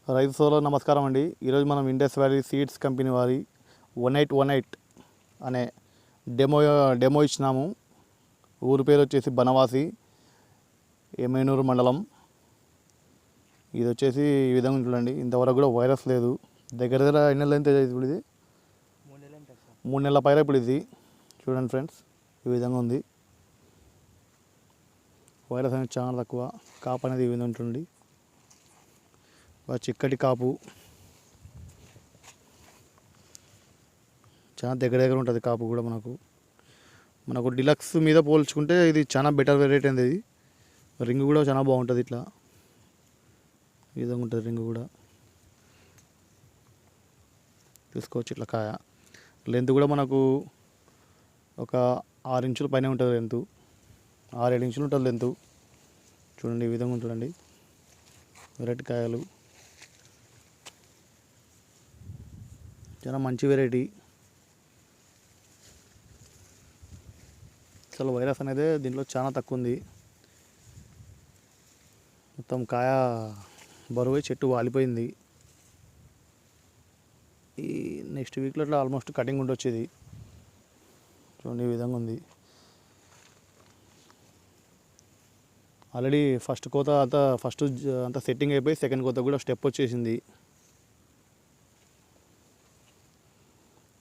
రైతు సోదరులకు నమస్కారం అండి. ఈరోజు మనం ఇండస్ వ్యాలీ సీడ్స్ కంపెనీ వారి 1818 అనే డెమో ఇచ్చినాము. ఊరి పేరు వచ్చేసి బనవాసి, ఎమ్మెనూరు మండలం. ఇది వచ్చేసి ఈ విధంగా ఉంటుందండి. ఇంతవరకు కూడా వైరస్ లేదు. దగ్గర ఎన్ని నెలలు అయితే ఇప్పుడు ఇది 3 నెలల పైన ఇప్పుడు ఇది చూడండి ఫ్రెండ్స్, ఈ విధంగా ఉంది. వైరస్ అనేది చాలా తక్కువ. కాపు అనేది ఈ విధంగా ఉంటుంది. చిక్కటి కాపు, చాలా దగ్గర ఉంటుంది కాపు కూడా. మనకు డిలక్స్ మీద పోల్చుకుంటే ఇది చాలా బెటర్ వెరైటీ అండి. ఇది రింగ్ కూడా చాలా బాగుంటుంది. ఇట్లా ఈ విధంగా ఉంటుంది రింగ్ కూడా. తీసుకోవచ్చు. ఇట్లా కాయ లెంత్ కూడా మనకు ఒక 6 ఇంచుల పైన ఉంటుంది లెంత్. 6-7 ఇంచులు ఉంటుంది లెంత్. చూడండి, ఈ విధంగా ఉంటుందండి వెరైటీ కాయలు. చాలా మంచి వెరైటీ. అసలు వైరస్ అనేది దీంట్లో చాలా తక్కువ ఉంది. మొత్తం కాయ బరువు చెట్టు వాలిపోయింది. ఈ నెక్స్ట్ వీక్లో అట్లా ఆల్మోస్ట్ కటింగ్ ఉండొచ్చేది. చూడండి, ఈ విధంగా ఉంది. ఆల్రెడీ ఫస్ట్ కోత అంతా సెట్టింగ్ అయిపోయి సెకండ్ కోత కూడా స్టెప్ వచ్చేసింది.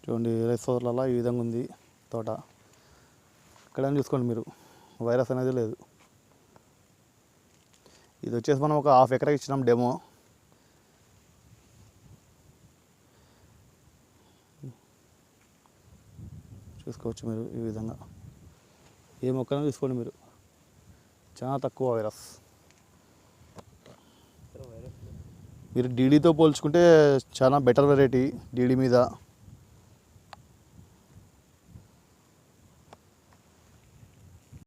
చూడండి, రైతు సోదరులలో ఈ విధంగా ఉంది తోట. ఎక్కడైనా చూసుకోండి మీరు, వైరస్ అనేది లేదు. ఇది వచ్చేసి మనం ఒక 1/2 ఎకరా ఇచ్చినాం డెమో. చూసుకోవచ్చు మీరు ఈ విధంగా. ఏ మొక్కైనా చూసుకోండి మీరు, చాలా తక్కువ వైరస్. మీరు డీడీతో పోల్చుకుంటే చాలా బెటర్ వెరైటీ. డీడీ మీద